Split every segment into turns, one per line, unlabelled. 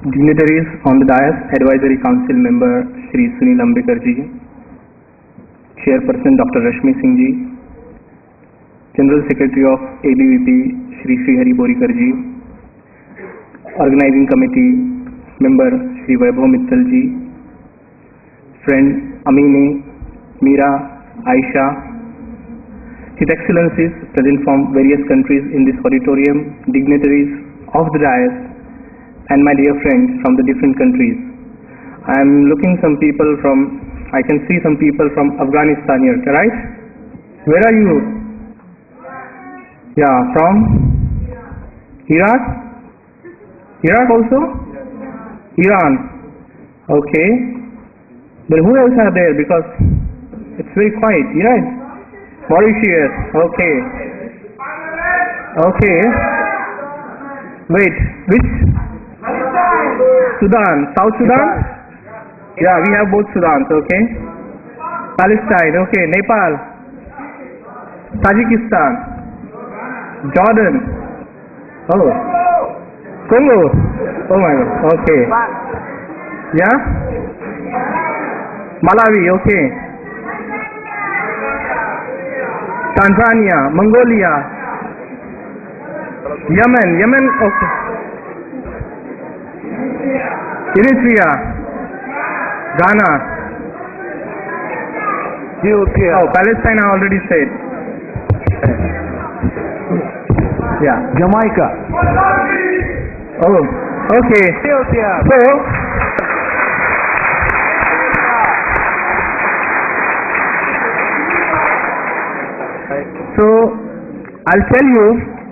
Dignitaries on the dais, Advisory Council Member Shri Sunil Ambekar ji, Chairperson Dr Rashmi Singh ji, General Secretary of ABVP Shri Srihari Borikar ji, Organizing Committee Member Shri Vaibhav Mittal ji, friend Amine, Meera, Aisha, His Excellencies present from various countries in this auditorium, dignitaries of the dais, and my dear friends from the different countries. I am looking some people from, I can see some people from Afghanistan here, right? Where are you? Yeah, from Iraq? Iraq also? Iran. Okay. Then who else are there? Because it's very quiet, right? Mauritius. Okay. Okay. Wait, which? Sudan. South Sudan? Yeah, we have both Sudans, okay. Palestine, okay. Nepal. Tajikistan. Jordan. Oh. Congo. Oh my God, okay. Yeah? Malawi, okay. Tanzania, Mongolia. Yemen, okay. Eritrea, Ghana. Ethiopia. Oh, Palestine I already said. Yeah.
Jamaica.
Oh, okay.
Ethiopia.
So I'll tell you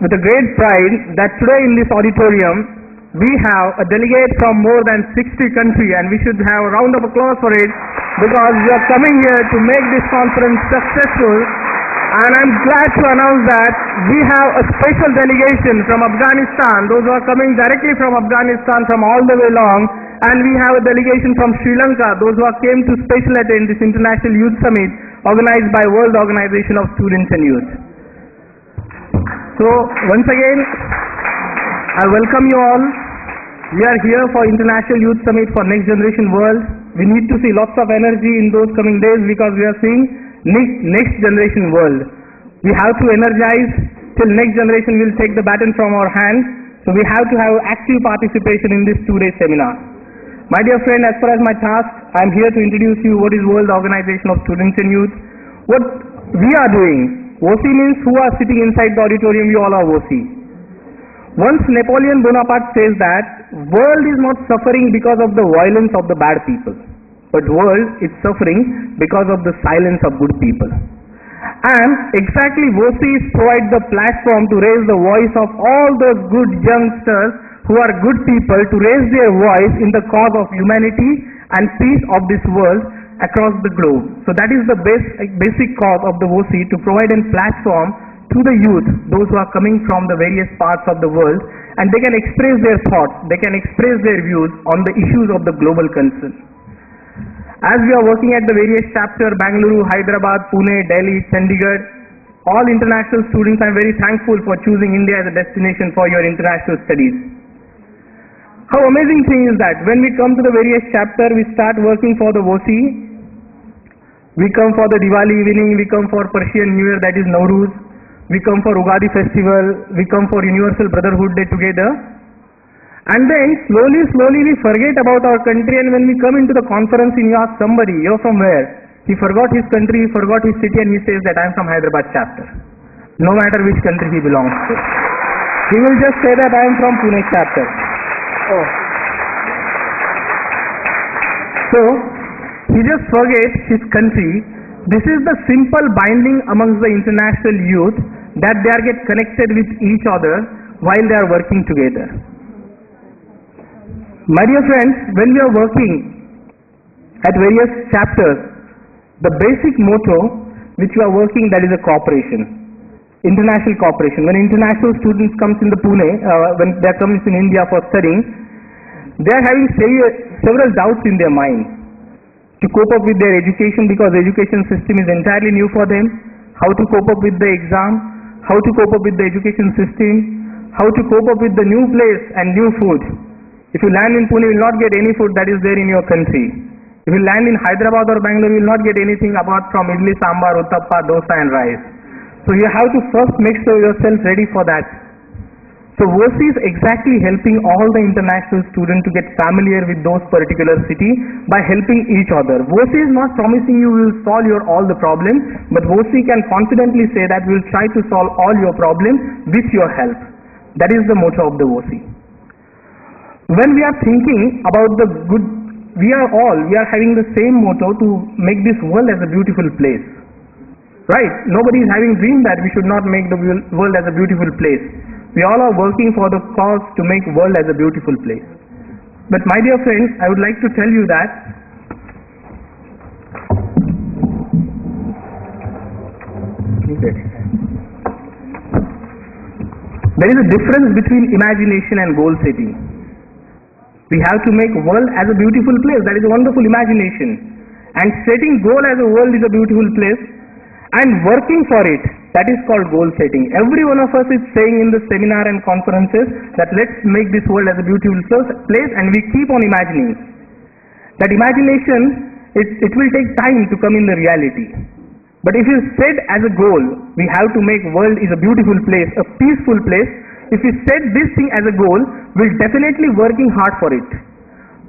with a great pride that today in this auditorium we have a delegate from more than 60 countries, and we should have a round of applause for it because we are coming here to make this conference successful. And I'm glad to announce that we have a special delegation from Afghanistan, those who are coming directly from Afghanistan from all the way along, and we have a delegation from Sri Lanka, those who came to special attend this International Youth Summit organized by World Organization of Students and Youth. So once again, I welcome you all. We are here for International Youth Summit for Next Generation World. We need to see lots of energy in those coming days because we are seeing next generation world. We have to energize till next generation will take the baton from our hands. So we have to have active participation in this 2-day seminar. My dear friend, as far as my task, I am here to introduce you what is World Organization of Students and Youth. What we are doing. WOSY means who are sitting inside the auditorium, you all are WOSY. Once Napoleon Bonaparte says that world is not suffering because of the violence of the bad people, but world is suffering because of the silence of good people. And exactly WOSY provides the platform to raise the voice of all the good youngsters who are good people to raise their voice in the cause of humanity and peace of this world across the globe. So that is the basic cause of the WOSY, to provide a platform to the youth, those who are coming from the various parts of the world, and they can express their thoughts, they can express their views on the issues of the global concern. As we are working at the various chapters, Bangalore, Hyderabad, Pune, Delhi, Chandigarh, all international students, I am very thankful for choosing India as a destination for your international studies. How amazing thing is that when we come to the various chapters, we start working for the WOSY. We come for the Diwali evening, we come for Persian New Year, that is Nowruz. We come for Ugadi festival, we come for Universal Brotherhood Day together. And then slowly we forget about our country, and when we come into the conference and you ask somebody, you're from where? He forgot his country, he forgot his city, and he says that I'm from Hyderabad chapter. No matter which country he belongs to. He will just say that I'm from Pune chapter. Oh. So, he just forgets his country. This is the simple binding amongst the international youth, that they are get connected with each other while they are working together. My dear friends, when we are working at various chapters, the basic motto which we are working, that is a cooperation, international cooperation. When international students comes in the Pune, when they comes in India for studying, they are having several doubts in their mind to cope up with their education, because the education system is entirely new for them. How to cope up with the exam, how to cope up with the education system, how to cope up with the new place and new food. If you land in Pune, you will not get any food that is there in your country. If you land in Hyderabad or Bangalore, you will not get anything apart from idli, sambar, uttappa, dosa and rice. So you have to first make sure yourself ready for that. So WOSY is exactly helping all the international students to get familiar with those particular city by helping each other. WOSY is not promising you will solve all the problems, but WOSY can confidently say that we will try to solve all your problems with your help. That is the motto of the WOSY. When we are thinking about the good, we are having the same motto to make this world as a beautiful place. Right? Nobody is having dream that we should not make the world as a beautiful place. We all are working for the cause to make world as a beautiful place. But my dear friends, I would like to tell you that there is a difference between imagination and goal setting. We have to make world as a beautiful place. That is a wonderful imagination. And setting goal as a world is a beautiful place and working for it, that is called goal setting. Every one of us is saying in the seminar and conferences that let's make this world as a beautiful place, and we keep on imagining. That imagination, it will take time to come in the reality. But if you set as a goal, we have to make world is a beautiful place, a peaceful place. If we set this thing as a goal, we'll definitely working hard for it.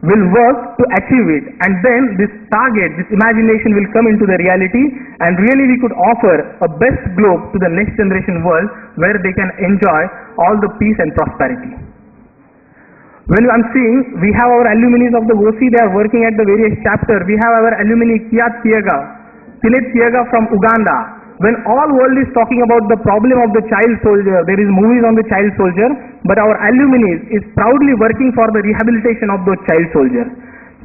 We'll work to achieve it, and then this target, this imagination will come into the reality, and really we could offer a best globe to the next generation world where they can enjoy all the peace and prosperity. When I'm seeing, we have our alumni of the WOSY, they are working at the various chapters. We have our alumni Kiat Kiega from Uganda. When all world is talking about the problem of the child soldier, there is movies on the child soldier, but our alumni is proudly working for the rehabilitation of those child soldiers.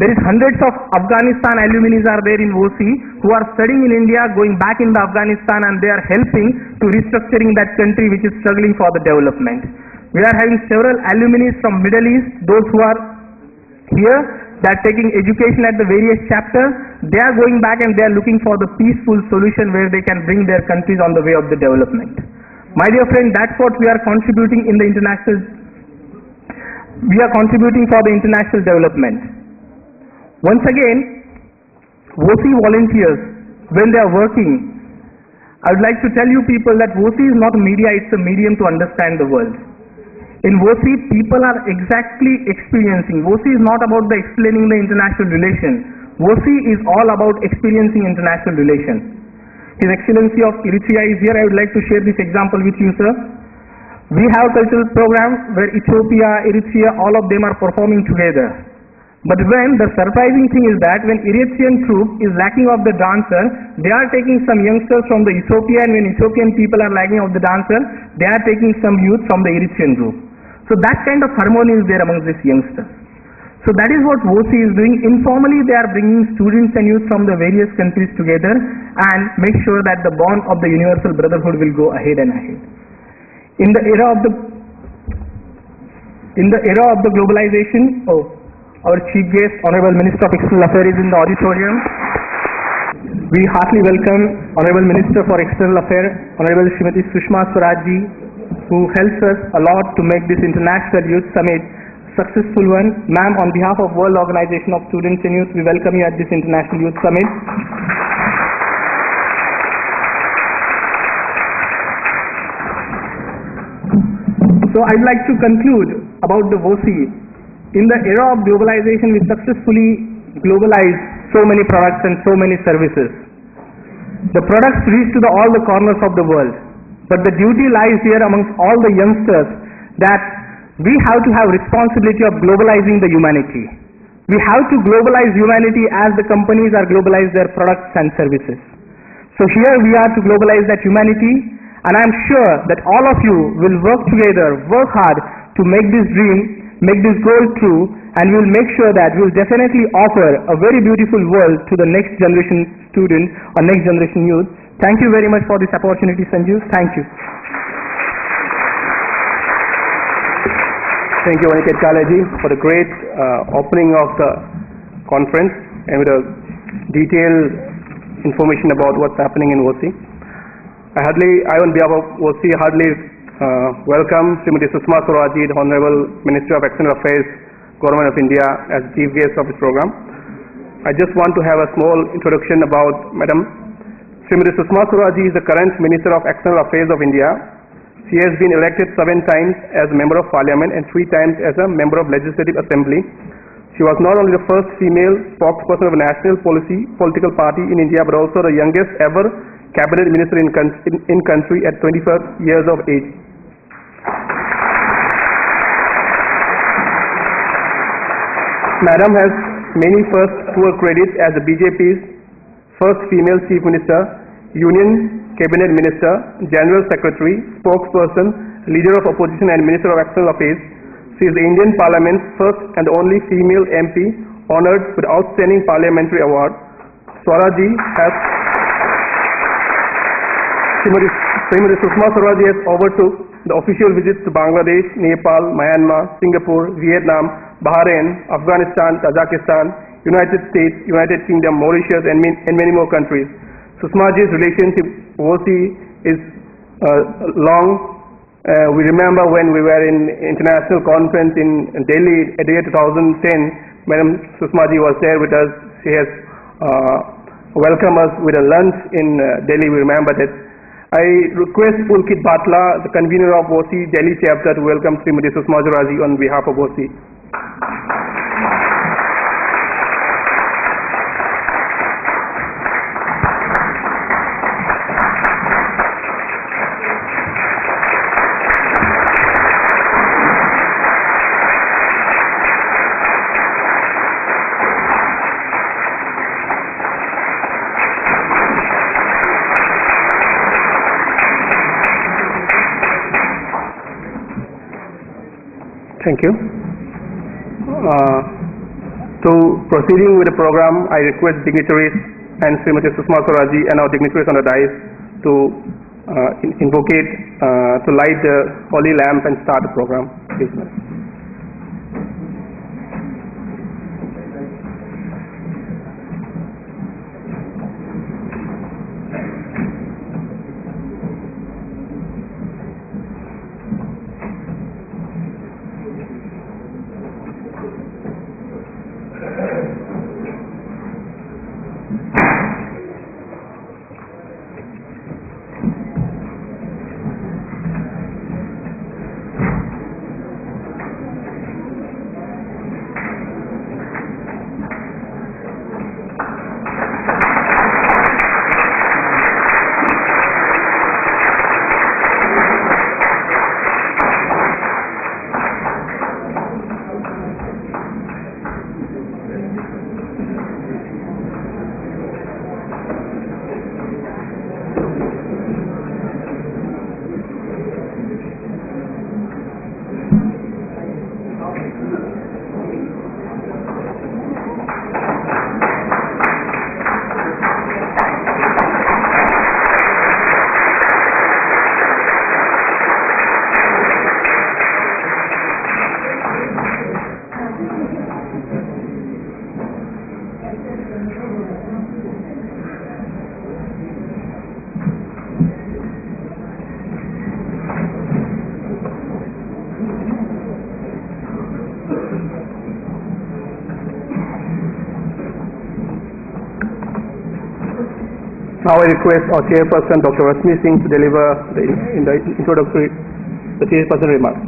There is hundreds of Afghanistan alumni are there in WOSY who are studying in India, going back in the Afghanistan, and they are helping to restructuring that country which is struggling for the development. We are having several alumni from Middle East, those who are here, they are taking education at the various chapters. They are going back and they are looking for the peaceful solution where they can bring their countries on the way of the development. My dear friend, that's what we are contributing in the international. We are contributing for the international development. Once again, WOSY volunteers, when they are working, I would like to tell you people that WOSY is not media, it's a medium to understand the world. In WOSY, people are exactly experiencing. WOSY is not about the explaining the international relations. WOSY is all about experiencing international relations. His Excellency of Eritrea is here. I would like to share this example with you, sir. We have a cultural program where Ethiopia, Eritrea, all of them are performing together. But when the surprising thing is that when Eritrean troop is lacking of the dancer, they are taking some youngsters from the Ethiopia, and when Ethiopian people are lacking of the dancer, they are taking some youth from the Eritrean group. So that kind of harmony is there amongst these youngsters. So that is what WOSY is doing. Informally, they are bringing students and youth from the various countries together and make sure that the bond of the universal brotherhood will go ahead and ahead. In the era of the globalization, our Chief Guest, Honorable Minister of External Affairs is in the auditorium. We heartily welcome Honorable Minister for External Affairs, Honorable Srimati Sushma Swaraj ji, who helps us a lot to make this International Youth Summit a successful one. Ma'am, on behalf of World Organization of Students and Youth, we welcome you at this International Youth Summit. So I'd like to conclude about the WOSY. In the era of globalization, we successfully globalized so many products and so many services. The products reach to all the corners of the world. But the duty lies here amongst all the youngsters that we have to have responsibility of globalizing the humanity. We have to globalize humanity as the companies are globalize their products and services. So here we are to globalize that humanity, and I am sure that all of you will work together, work hard to make this dream, make this goal true, and we will make sure that we will definitely offer a very beautiful world to the next generation student or next generation youth. Thank you very much for this opportunity, Sanju. Thank you.
Thank you, Aniket Kale ji, for the great opening of the conference and with a detailed information about what's happening in WOSY. I on behalf of WOSY heartily welcome Srimati Sushma Swaraj ji, the Honorable Minister of External Affairs, Government of India as chief guest of this program. I just want to have a small introduction about Madam Srimati Sushma Swaraj is the current Minister of External Affairs of India. She has been elected 7 times as a Member of Parliament and 3 times as a Member of Legislative Assembly. She was not only the first female spokesperson of a national political party in India, but also the youngest ever cabinet minister in country at 21 years of age. Madam has many firsts to her credit as the BJP's first female chief minister, union cabinet minister, general secretary, spokesperson, leader of opposition and minister of external affairs. She is the Indian Parliament's first and only female MP honored with outstanding parliamentary award. Swaraj has Srimati Sushma Swaraj has overtook the official visits to Bangladesh, Nepal, Myanmar, Singapore, Vietnam, Bahrain, Afghanistan, Kazakhstan, United States, United Kingdom, Mauritius and many more countries. Sushmaji's relationship with WOSY is long. We remember when we were in international conference in Delhi at the year 2010, Madam Sushmaji was there with us. She has welcomed us with a lunch in Delhi. We remember that. I request Pulkit Bhatla, the convener of WOSY Delhi chapter, to welcome Srimati Sushma Swaraj on behalf of WOSY. Thank you. To proceeding with the program, I request dignitaries and Srimati Sushma Swaraj and our dignitaries on the dais to to light the holy lamp and start the program. Please. Now I request our Chairperson Dr Rashmi Singh to deliver the Chairperson remarks.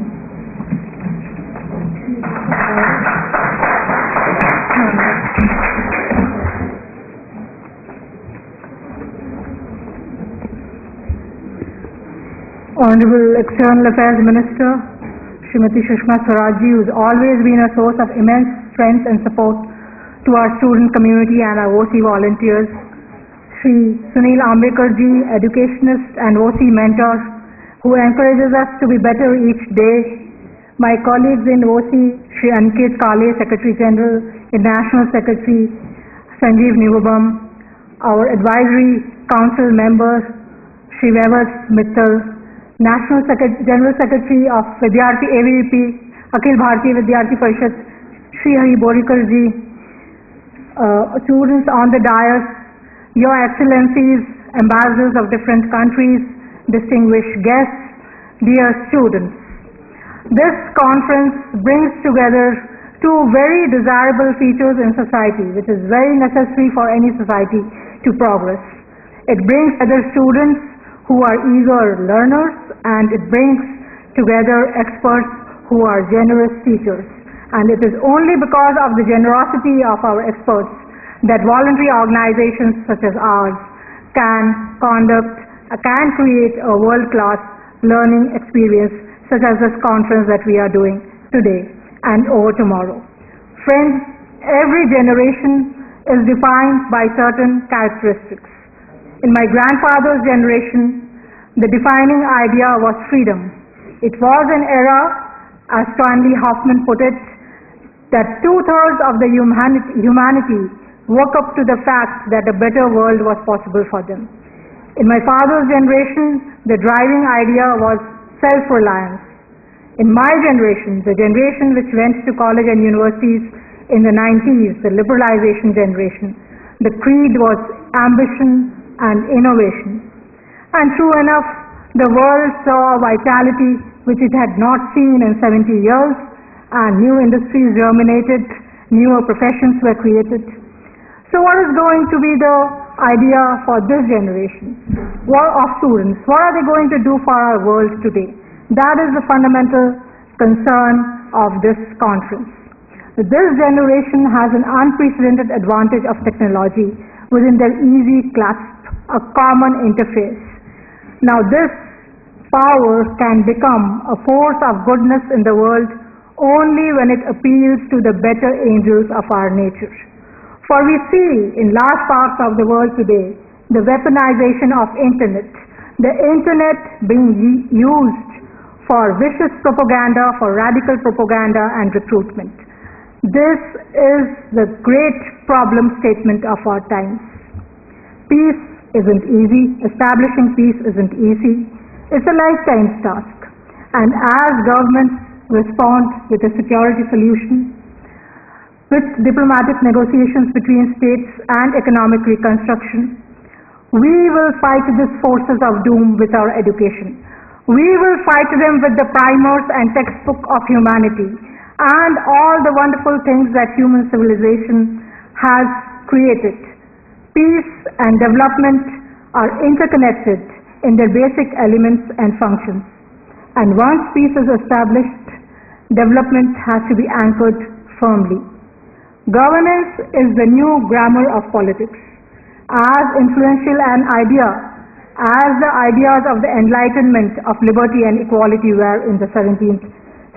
Honorable External Affairs Minister, Srimati Sushma Swaraj, who has always been a source of immense strength and support to our student community and our WOSY volunteers. Shri Sunil Ambekar ji, Educationist and WOSY mentor, who encourages us to be better each day. My colleagues in WOSY, Shri Aniket Kale, Secretary General, International Secretary Sanjeev Nivubam, our Advisory Council members, Shri Vevat Mittal, General Secretary of Vidyarthi ABVP, Akhil Bharatiya Vidyarthi Parishad, Shri Hari Borikar ji, students on the dais, Your Excellencies, ambassadors of different countries, distinguished guests, dear students. This conference brings together two very desirable features in society, which is very necessary for any society to progress. It brings together students who are eager learners, and it brings together experts who are generous teachers. And it is only because of the generosity of our experts that voluntary organizations such as ours can create a world-class learning experience such as this conference that we are doing today and over tomorrow. Friends, every generation is defined by certain characteristics. In my grandfather's generation, the defining idea was freedom. It was an era, as Stanley Hoffman put it, that two-thirds of the humanity woke up to the fact that a better world was possible for them. In my father's generation, the driving idea was self-reliance. In my generation, the generation which went to college and universities in the 90s, the liberalization generation, the creed was ambition and innovation. And true enough, the world saw vitality which it had not seen in 70 years, and new industries germinated, newer professions were created. So what is going to be the idea for this generation of students? What are they going to do for our world today? That is the fundamental concern of this conference. This generation has an unprecedented advantage of technology within their easy clasp, a common interface. Now this power can become a force of goodness in the world only when it appeals to the better angels of our nature. For we see in large parts of the world today the weaponization of internet, the internet being used for vicious propaganda, for radical propaganda and recruitment. This is the great problem statement of our times. Peace isn't easy, establishing peace isn't easy. It's a lifetime task. And as governments respond with a security solution, with diplomatic negotiations between states and economic reconstruction, we will fight these forces of doom with our education. We will fight them with the primers and textbook of humanity and all the wonderful things that human civilization has created. Peace and development are interconnected in their basic elements and functions. And once peace is established, development has to be anchored firmly. Governance is the new grammar of politics. As influential an idea as the ideas of the Enlightenment of liberty and equality were in the 17th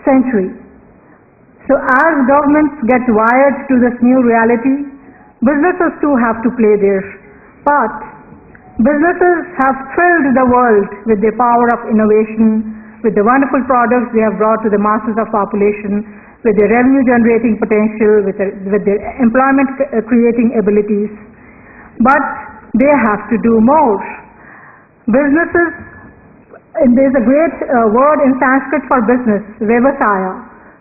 century. So as governments get wired to this new reality, businesses too have to play their part. Businesses have filled the world with the power of innovation, with the wonderful products they have brought to the masses of population, with their revenue generating potential, with their employment creating abilities. But they have to do more. Businesses, there is a great word in Sanskrit for business, vyavasaya,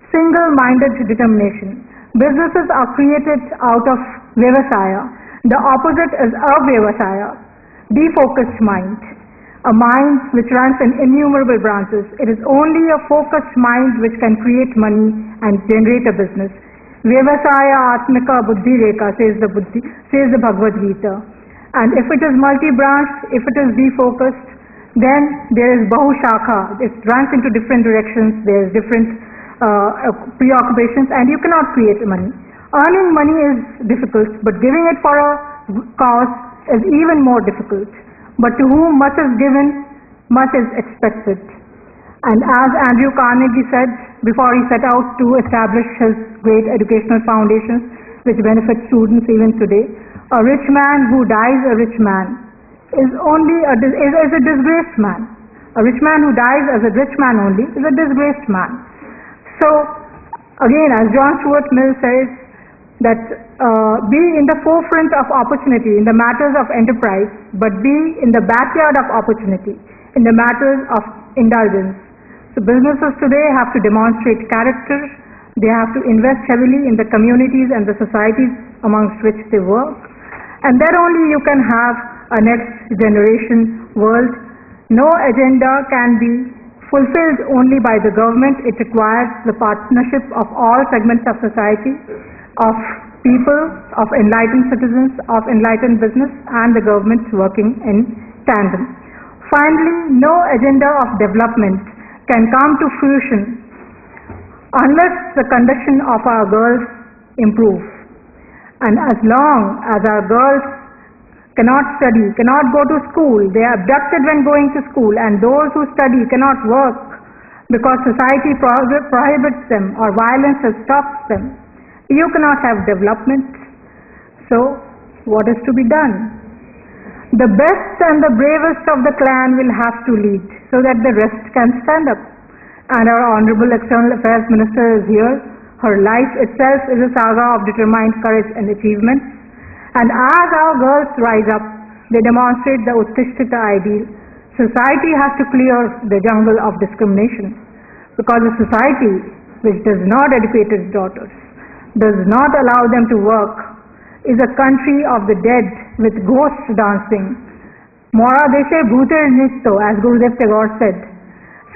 single-minded determination. Businesses are created out of vyavasaya. The opposite is avyavasaya, defocused mind. A mind which runs in innumerable branches. It is only a focused mind which can create money and generate a business. Vyavasaya atmika buddhi reka, says the Bhagavad Gita. And if it is multi-branched, if it is defocused, then there is bahushakha. It runs into different directions, there is different preoccupations, and you cannot create money. Earning money is difficult, but giving it for a cause is even more difficult. But to whom much is given, much is expected. And as Andrew Carnegie said before he set out to establish his great educational foundations which benefit students even today, a rich man who dies a rich man is a disgraced man. A rich man who dies as a rich man only is a disgraced man. So again, as John Stuart Mill says, that be in the forefront of opportunity in the matters of enterprise, but be in the backyard of opportunity in the matters of indulgence. So businesses today have to demonstrate character. They have to invest heavily in the communities and the societies amongst which they work. And then only you can have a next generation world. No agenda can be fulfilled only by the government. It requires the partnership of all segments of society, of people, of enlightened citizens, of enlightened business, and the government working in tandem. Finally, no agenda of development can come to fruition unless the condition of our girls improves. And as long as our girls cannot study, cannot go to school, they are abducted when going to school, and those who study cannot work because society prohibits them or violence stops them, you cannot have development. So, what is to be done? The best and the bravest of the clan will have to lead so that the rest can stand up. And our Honorable External Affairs Minister is here. Her life itself is a saga of determined courage and achievement. And as our girls rise up, they demonstrate the Uttishtita ideal. Society has to clear the jungle of discrimination, because a society which does not educate its daughters, does not allow them to work, is a country of the dead with ghosts dancing. Mora deshe bhute nitto, as Gurudev Tagore said.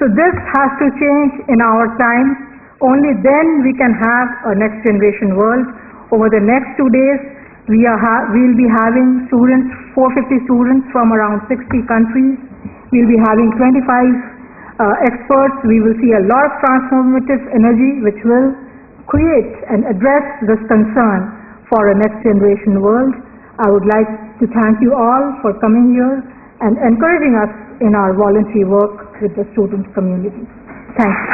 So this has to change in our time. Only then we can have a next generation world. Over the next 2 days, we'll be having students, 450 students from around 60 countries. We'll be having 25 experts. We will see a lot of transformative energy which will create and address this concern for a next generation world. I would like to thank you all for coming here and encouraging us in our voluntary work with the student community. Thank you.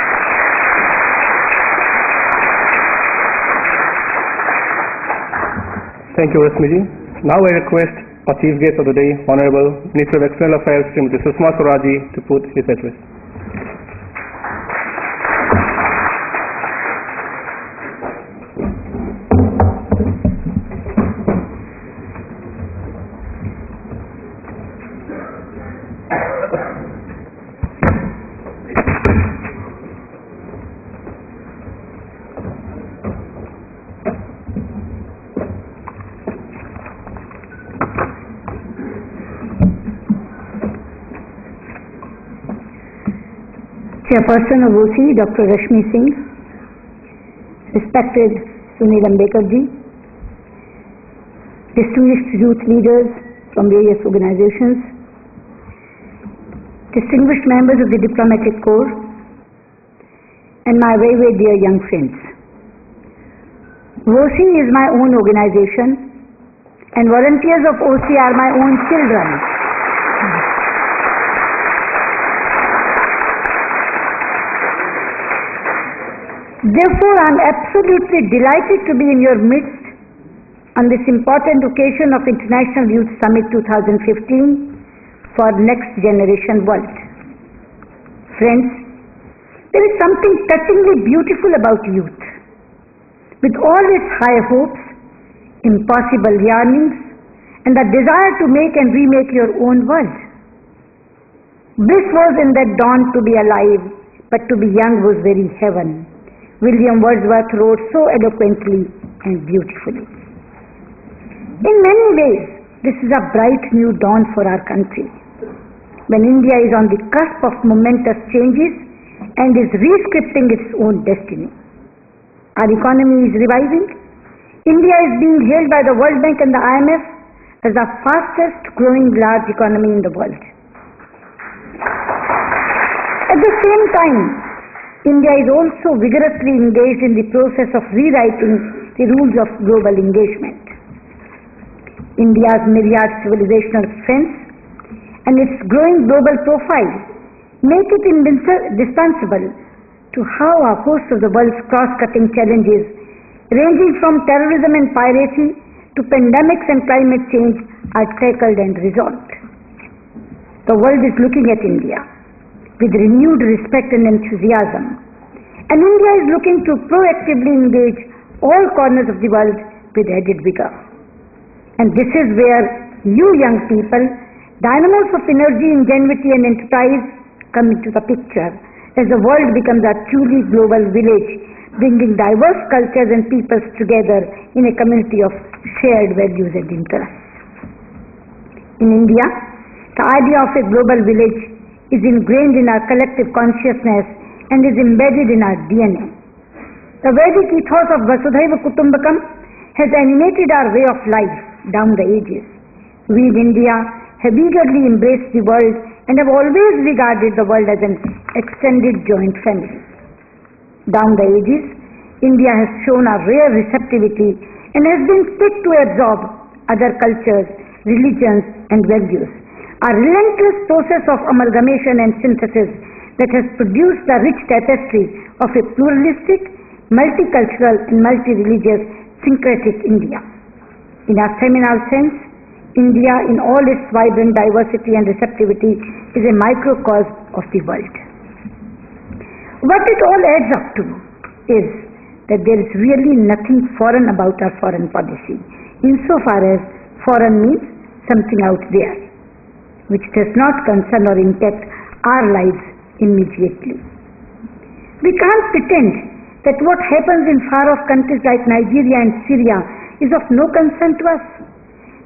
Thank you, Rashmi. Now I request our Chief Guest of the day, Honorable Minister of External Affairs, Srimati Sushma Swaraj, to put his address.
Chairperson of WOSY, Dr Rashmi Singh, respected Sunil Ambekar ji, distinguished youth leaders from various organizations, distinguished members of the diplomatic corps, and my very, very dear young friends. WOSY is my own organization, and volunteers of WOSY are my own children. Therefore, I am absolutely delighted to be in your midst on this important occasion of International Youth Summit 2015 for Next Generation World. Friends, there is something touchingly beautiful about youth. With all its high hopes, impossible yearnings, and the desire to make and remake your own world. Bliss was in that dawn to be alive, but to be young was very heaven. William Wordsworth wrote so eloquently and beautifully. In many ways, this is a bright new dawn for our country, when India is on the cusp of momentous changes and is rescripting its own destiny. Our economy is reviving. India is being hailed by the World Bank and the IMF as the fastest growing large economy in the world. At the same time, India is also vigorously engaged in the process of rewriting the rules of global engagement. India's myriad civilizational strengths and its growing global profile make it indispensable to how a host of the world's cross-cutting challenges, ranging from terrorism and piracy to pandemics and climate change, are tackled and resolved. The world is looking at India with renewed respect and enthusiasm, and India is looking to proactively engage all corners of the world with added vigor. And this is where you young people, dynamos of energy, ingenuity and enterprise, come into the picture as the world becomes a truly global village, bringing diverse cultures and peoples together in a community of shared values and interests. In India, the idea of a global village is ingrained in our collective consciousness and is embedded in our DNA. The Vedic ethos of Vasudhaiva Kutumbakam has animated our way of life down the ages. We in India have eagerly embraced the world and have always regarded the world as an extended joint family. Down the ages, India has shown a rare receptivity and has been quick to absorb other cultures, religions and values. A relentless process of amalgamation and synthesis that has produced the rich tapestry of a pluralistic, multicultural and multi-religious syncretic India. In a seminal sense, India in all its vibrant diversity and receptivity is a microcosm of the world. What it all adds up to is that there is really nothing foreign about our foreign policy, insofar as foreign means something out there, which does not concern or impact our lives immediately. We can't pretend that what happens in far-off countries like Nigeria and Syria is of no concern to us.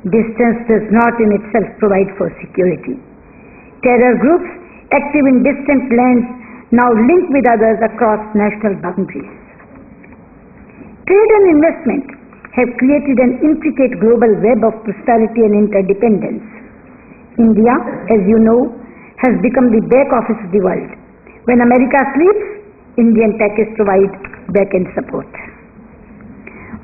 Distance does not in itself provide for security. Terror groups active in distant lands now link with others across national boundaries. Trade and investment have created an intricate global web of prosperity and interdependence. India, as you know, has become the back office of the world. When America sleeps, Indian techies provide back-end support.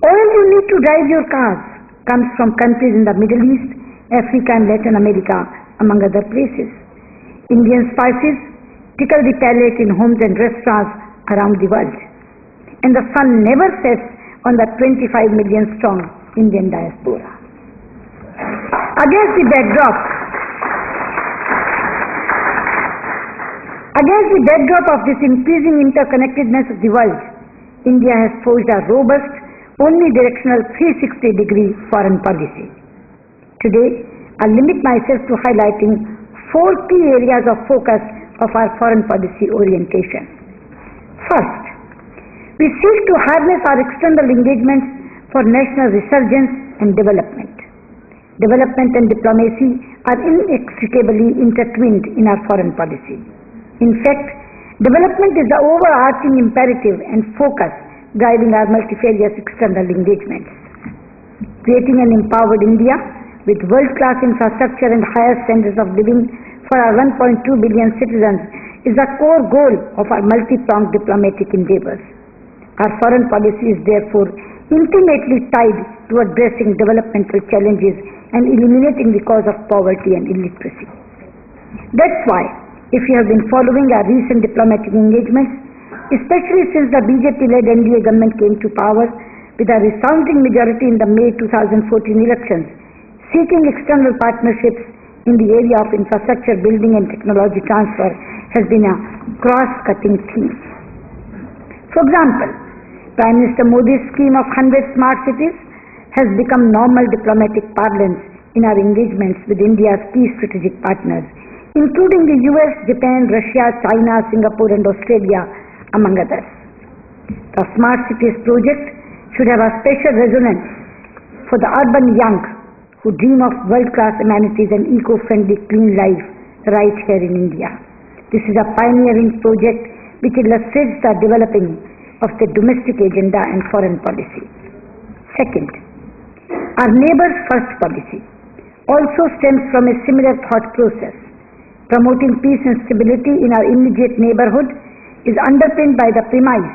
Oil you need to drive your cars comes from countries in the Middle East, Africa and Latin America, among other places. Indian spices tickle the palate in homes and restaurants around the world. And the sun never sets on the 25 million strong Indian diaspora. Against the backdrop of this increasing interconnectedness of the world, India has forged a robust, omnidirectional 360-degree foreign policy. Today, I'll limit myself to highlighting 4 key areas of focus of our foreign policy orientation. First, we seek to harness our external engagements for national resurgence and development. Development and diplomacy are inextricably intertwined in our foreign policy. In fact, development is the overarching imperative and focus driving our multifarious external engagements. Creating an empowered India with world-class infrastructure and higher standards of living for our 1.2 billion citizens is the core goal of our multi-pronged diplomatic endeavors. Our foreign policy is therefore intimately tied to addressing developmental challenges and eliminating the cause of poverty and illiteracy. That's why, if you have been following our recent diplomatic engagements, especially since the BJP-led NDA government came to power with a resounding majority in the May 2014 elections, seeking external partnerships in the area of infrastructure building and technology transfer has been a cross-cutting theme. For example, Prime Minister Modi's scheme of 100 smart cities has become normal diplomatic parlance in our engagements with India's key strategic partners, including the US, Japan, Russia, China, Singapore and Australia, among others. The Smart Cities project should have a special resonance for the urban young who dream of world-class amenities and eco-friendly clean life right here in India. This is a pioneering project which illustrates the developing of the domestic agenda and foreign policy. Second, our neighbors first policy also stems from a similar thought process. Promoting peace and stability in our immediate neighborhood is underpinned by the premise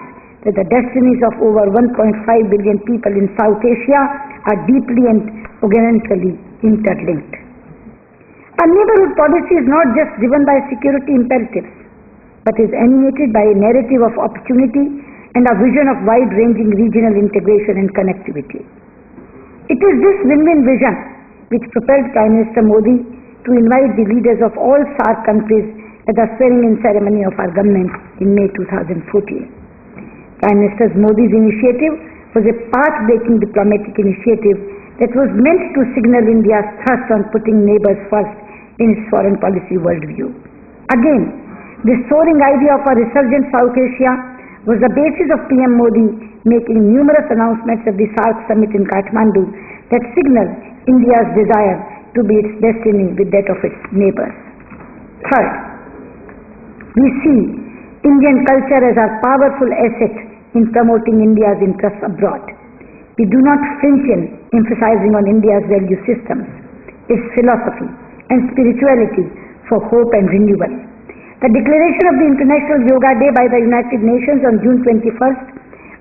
that the destinies of over 1.5 billion people in South Asia are deeply and organically interlinked. Our neighborhood policy is not just driven by security imperatives, but is animated by a narrative of opportunity and a vision of wide-ranging regional integration and connectivity. It is this win-win vision which propelled Prime Minister Modi to invite the leaders of all SAARC countries at the swearing-in ceremony of our government in May 2014. Prime Minister Modi's initiative was a path-breaking diplomatic initiative that was meant to signal India's thrust on putting neighbors first in its foreign policy worldview. Again, this soaring idea of a resurgent South Asia was the basis of PM Modi making numerous announcements at the SAARC summit in Kathmandu that signaled India's desire to be its destiny with that of its neighbors. Third, We see Indian culture as our powerful asset in promoting India's interests abroad. We do not flinch in emphasizing on India's value systems, its philosophy and spirituality for hope and renewal. The declaration of the International Yoga Day by the United Nations on June 21st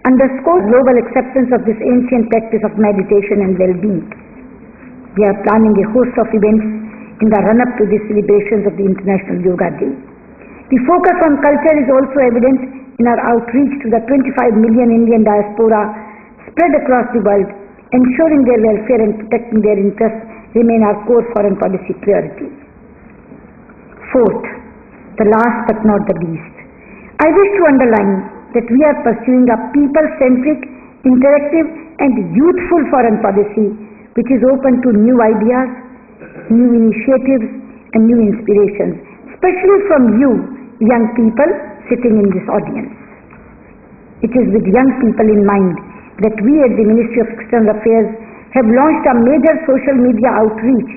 underscores global acceptance of this ancient practice of meditation and well-being. We are planning a host of events in the run-up to the celebrations of the International Yoga Day. The focus on culture is also evident in our outreach to the 25 million Indian diaspora spread across the world. Ensuring their welfare and protecting their interests remain our core foreign policy priorities. Fourth, the last but not the least, I wish to underline that we are pursuing a people-centric, interactive and youthful foreign policy which is open to new ideas, new initiatives and new inspirations, especially from you, young people sitting in this audience. It is with young people in mind that we at the Ministry of External Affairs have launched a major social media outreach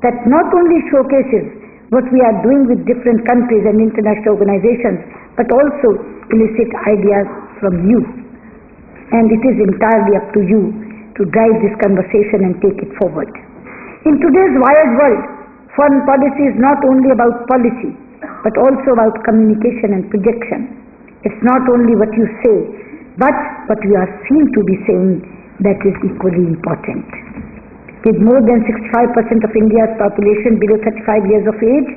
that not only showcases what we are doing with different countries and international organizations, but also elicit ideas from you. And it is entirely up to you to drive this conversation and take it forward. In today's wired world, foreign policy is not only about policy, but also about communication and projection. It's not only what you say, but what you are seen to be saying that is equally important. With more than 65% of India's population below 35 years of age,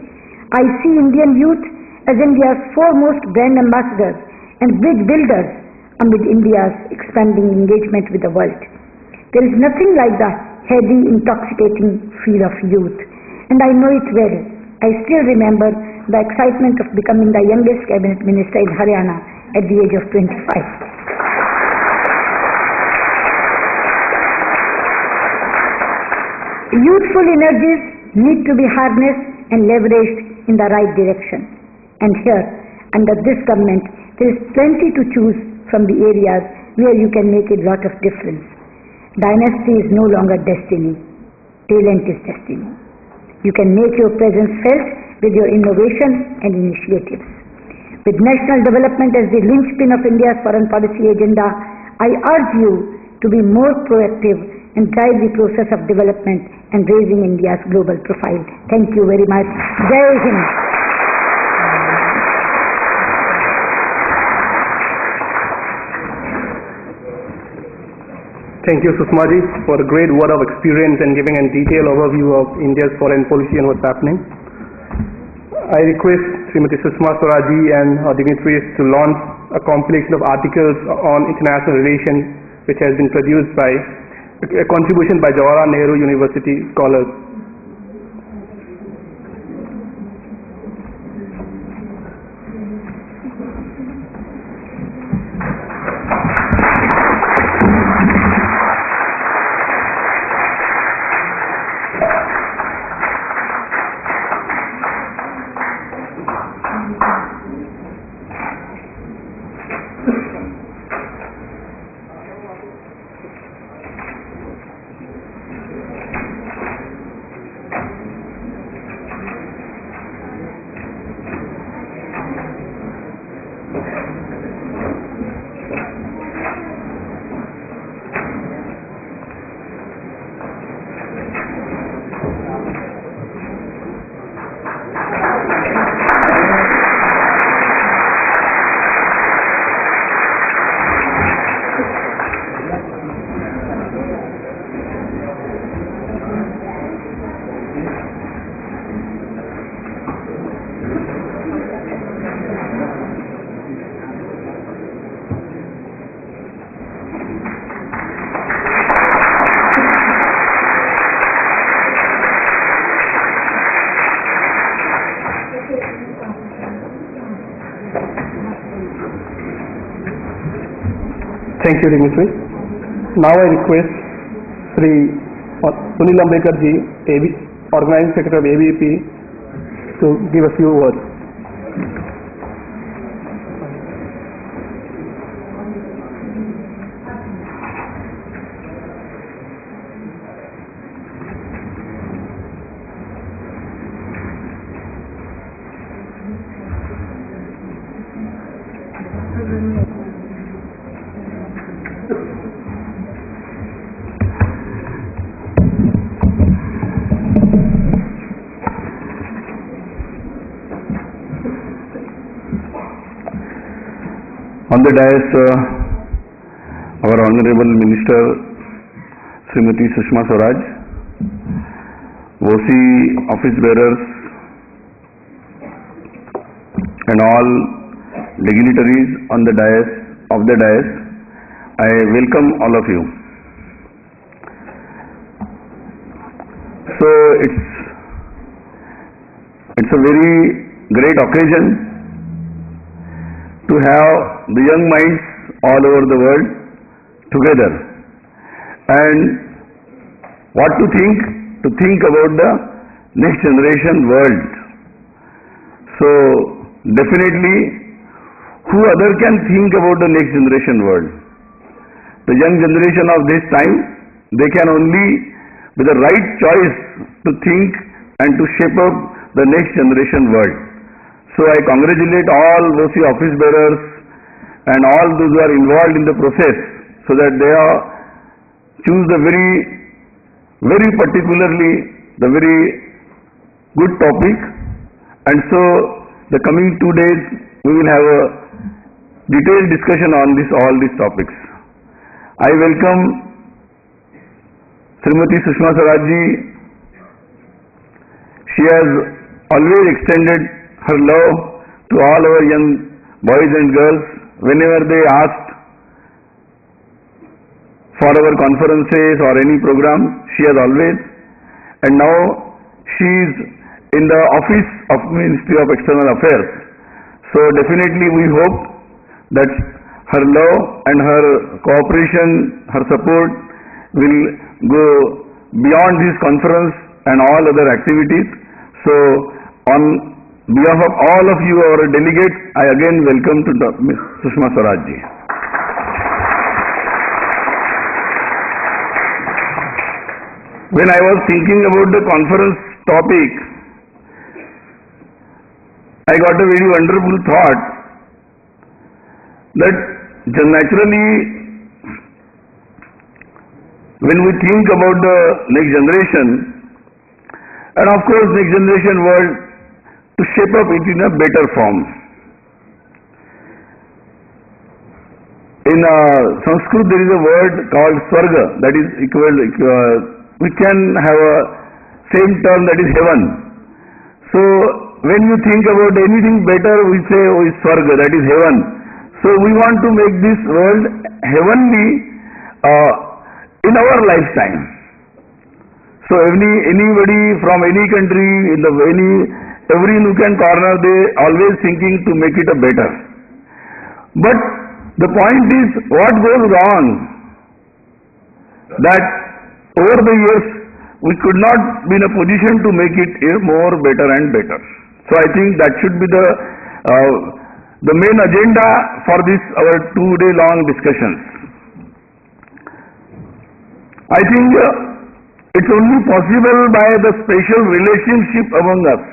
I see Indian youth as India's foremost brand ambassadors and bridge builders amid India's expanding engagement with the world. There is nothing like the heady, intoxicating feel of youth, and I know it well. I still remember the excitement of becoming the youngest cabinet minister in Haryana at the age of 25. Youthful energies need to be harnessed and leveraged in the right direction. And here, under this government, there is plenty to choose from the areas where you can make a lot of difference. Dynasty is no longer destiny. Talent is destiny. You can make your presence felt with your innovation and initiatives. With national development as the linchpin of India's foreign policy agenda, I urge you to be more proactive and drive the process of development and raising India's global profile. Thank you very much. Jai Hind.
Thank you, Sushma ji, for a great word of experience and giving a detailed overview of India's foreign policy and what's happening. I request Srimati Sushma Swaraj ji and her dignitaries to launch a compilation of articles on international relations which has been produced by a contribution by Jawaharlal Nehru University scholars. Thank you, dignitary. Now I request Sri Sunil Ambekar ji, Organizing Secretary of ABVP, to give a few words.
the dais, our Honorable Minister, Srimati Sushma Swaraj, WOSY office bearers, and all dignitaries on the dais, I welcome all of you. So it's a very great occasion to have the young minds all over the world together, and what to think about the next generation world. So definitely, who other can think about the next generation world? The young generation of this time, they can only, with the right choice, to think and to shape up the next generation world. So I congratulate all WOSY office bearers and all those who are involved in the process, so that they are choose the very particularly the very good topic, and so the coming 2 days we will have a detailed discussion on all these topics. I welcome Srimati Sushma Swaraj ji. She has always extended her love to all our young boys and girls whenever they asked for our conferences or any program. She has always, and now she is in the office of Ministry of External Affairs. So definitely we hope that her love and her cooperation, her support will go beyond this conference and all other activities. So on behalf of all of you, our delegates, I again welcome to Ms. Sushma Swaraj ji. When I was thinking about the conference topic, I got a very wonderful thought that naturally, when we think about the next generation, and of course next generation world, to shape up it in a better form. In Sanskrit there is a word called Swarga, that is we can have a same term, that is heaven. So when you think about anything better, we say, oh, it's Swarga, that is heaven. So we want to make this world heavenly in our lifetime. So anybody from any country, in every nook and corner, they always thinking to make it a better. But the point is, what goes wrong? That over the years, we could not be in a position to make it more better and better. So I think that should be the main agenda for this our 2-day long discussions. I think it's only possible by the special relationship among us.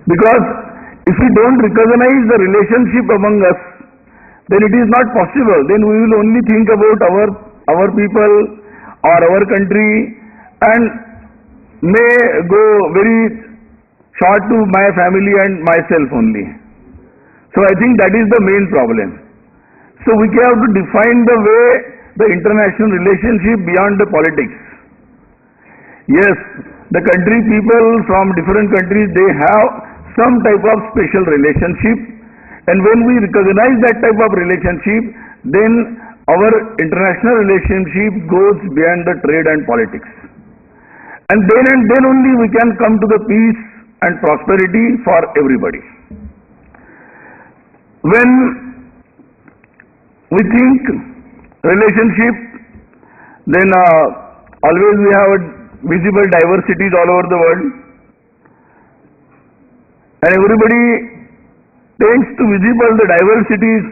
Because if we don't recognize the relationship among us, then it is not possible. Then we will only think about our people or our country and may go very short to my family and myself only. So I think that is the main problem. So we have to define the way the international relationship beyond the politics. Yes, the country people from different countries, they have some type of special relationship, and when we recognize that type of relationship, then our international relationship goes beyond the trade and politics. And then only we can come to the peace and prosperity for everybody. When we think relationship, then always we have visible diversities all over the world, and everybody tends to visible the diversities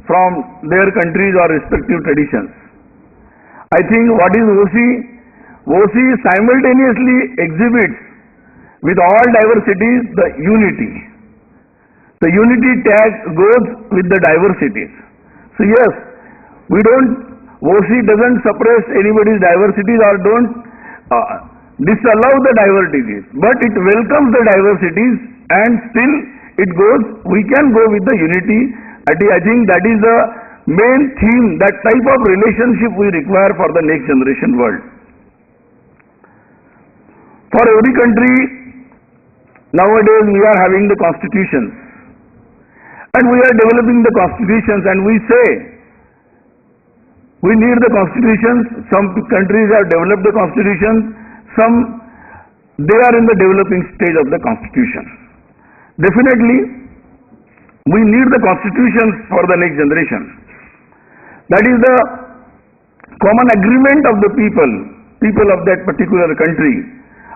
from their countries or respective traditions. I think what is WOSY? WOSY simultaneously exhibits with all diversities the unity. The unity tag goes with the diversities. So yes, WOSY doesn't suppress anybody's diversities or don't disallow the diversities, but it welcomes the diversities, and still we can go with the unity I think that is the main theme, that type of relationship we require for the next generation world. For every country, nowadays we are having the constitutions, and we are developing the constitutions, and we say we need the constitutions. Some countries have developed the constitutions, some they are in the developing stage of the constitution. Definitely, we need the constitutions for the next generation. That is the common agreement of the people of that particular country,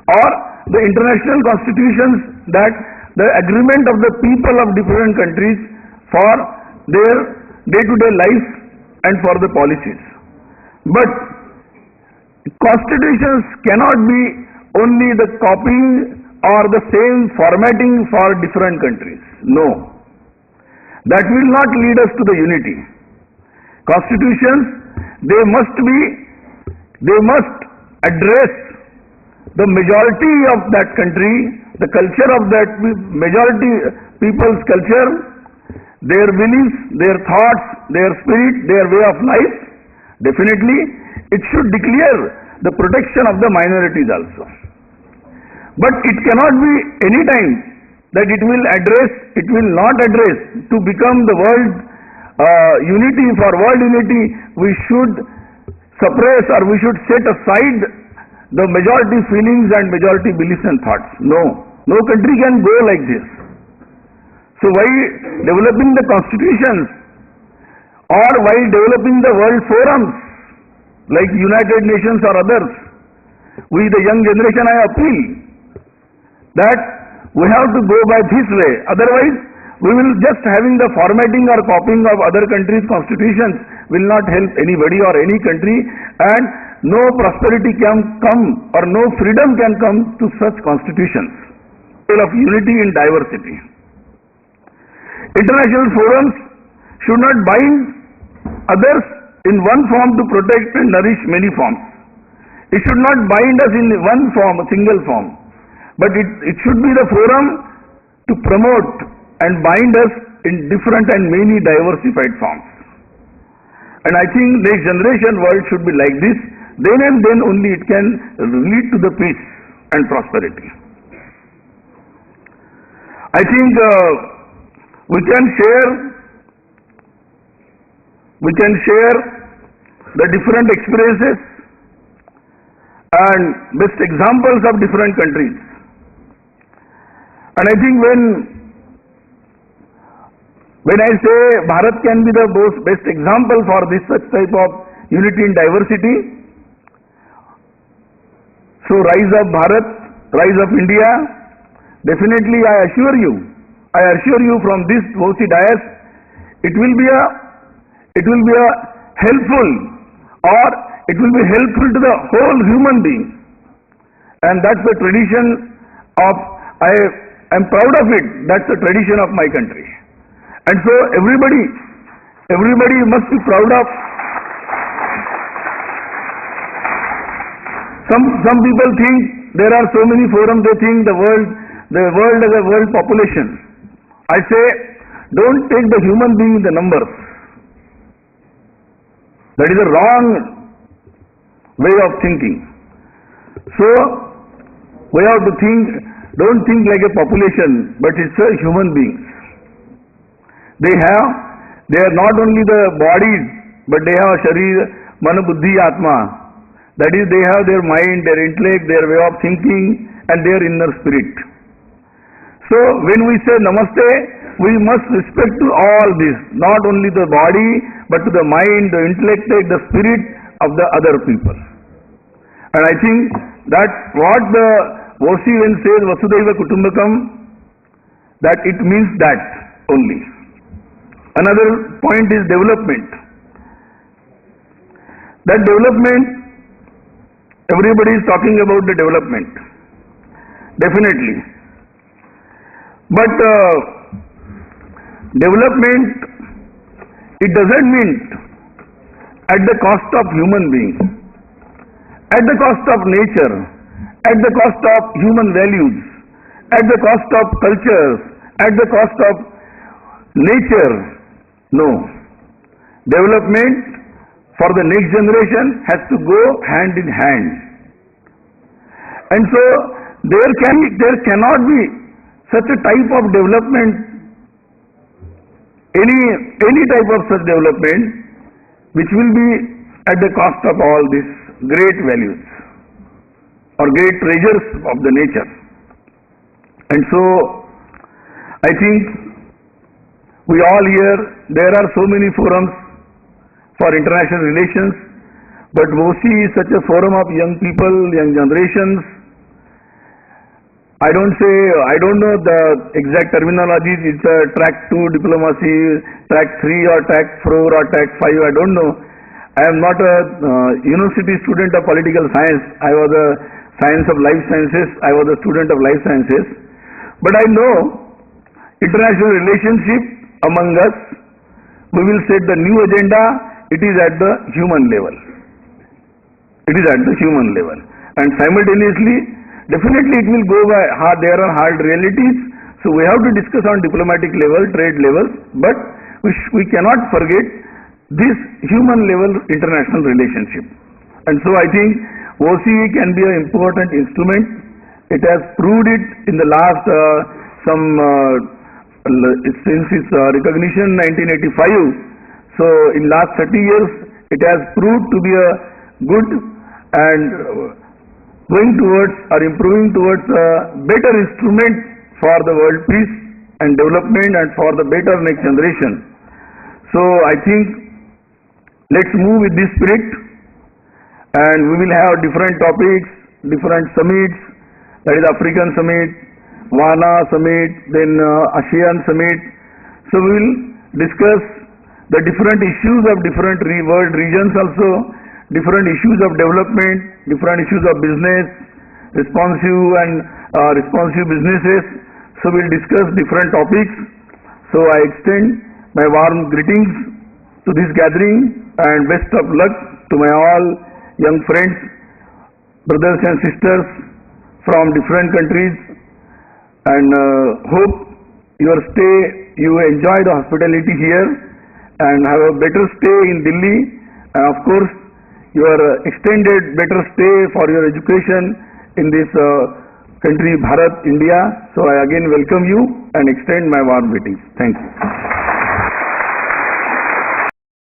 or the international constitutions, that the agreement of the people of different countries for their day-to-day life and for the policies. But constitutions cannot be only the copying or the same formatting for different countries. No. That will not lead us to the unity. Constitutions, they must address the majority of that country, the culture of that majority people's culture, their beliefs, their thoughts, their spirit, their way of life. Definitely, it should declare the protection of the minorities also. But it cannot be any time that it will not address to become the world unity. For world unity, we should suppress, or we should set aside the majority feelings and majority beliefs and thoughts. No country can go like this. So while developing the constitutions, or while developing the world forums like United Nations or others, we, the young generation, I appeal that we have to go by this way. Otherwise, we will just having the formatting or copying of other countries' constitutions will not help anybody or any country, and no prosperity can come or no freedom can come to such constitutions of unity in diversity. International forums should not bind others in one form to protect and nourish many forms. It should not bind us in one form, a single form, but it should be the forum to promote and bind us in different and many diversified forms. And I think next generation world should be like this. Then and then only it can lead to the peace and prosperity. I think we can share the different experiences and best examples of different countries. And I think when I say Bharat can be the best example for this such type of unity in diversity, so rise of Bharat, rise of India, definitely I assure you from this WOSY dais, it will be a helpful, or it will be helpful to the whole human being. And that's the tradition of, I am proud of it, that's the tradition of my country. And so everybody must be proud of. Some people think there are so many forums, they think the world as a world population. I say, don't take the human being in the numbers. That is a wrong way of thinking. So, we have to think, don't think like a population, but it's a human beings. They are not only the bodies, but they have sharir, mana, buddhi, atma. That is, they have their mind, their intellect, their way of thinking, and their inner spirit. So, when we say namaste, we must respect to all this, not only the body, but to the mind, the intellect, the spirit of the other people. And I think that's what the WOSY when says Vasudhaiva Kutumbakam, that it means that only. Another point is development. That development, everybody is talking about the development. Definitely. But development, it doesn't mean at the cost of human beings, at the cost of nature, at the cost of human values, at the cost of cultures, at the cost of nature, No. Development for the next generation has to go hand in hand. And so there cannot be such a type of development, any type of such development which will be at the cost of all these great values or great treasures of the nature. And so I think we all here, there are so many forums for international relations, but WOSY is such a forum of young people, young generations. I don't know the exact terminologies. It's a track 2 diplomacy, track 3 or track 4 or track 5, I don't know. I am not a university student of political science. I was a science of life sciences. I was a student of life sciences. But I know international relationship among us, we will set the new agenda. It is at the human level. It is at the human level. And simultaneously, definitely it will go by hard, there are hard realities, so we have to discuss on diplomatic level, trade levels, but we cannot forget this human level international relationship. And so I think WOSY can be an important instrument. It has proved it in the last since its recognition 1985. So in last 30 years it has proved to be a good and going towards or improving towards a better instrument for the world peace and development and for the better next generation. So I think let's move with this spirit, and we will have different topics, different summits, that is African summit, WANA summit, then ASEAN summit. So we will discuss the different issues of different world regions also, different issues of development, different issues of business, responsive and responsive businesses. So we'll discuss different topics. So I extend my warm greetings to this gathering and best of luck to my all young friends, brothers and sisters from different countries, and hope you enjoy the hospitality here and have a better stay in Delhi, and of course your extended better stay for your education in this country, Bharat, India. So I again welcome you and extend my warm greetings. Thank you.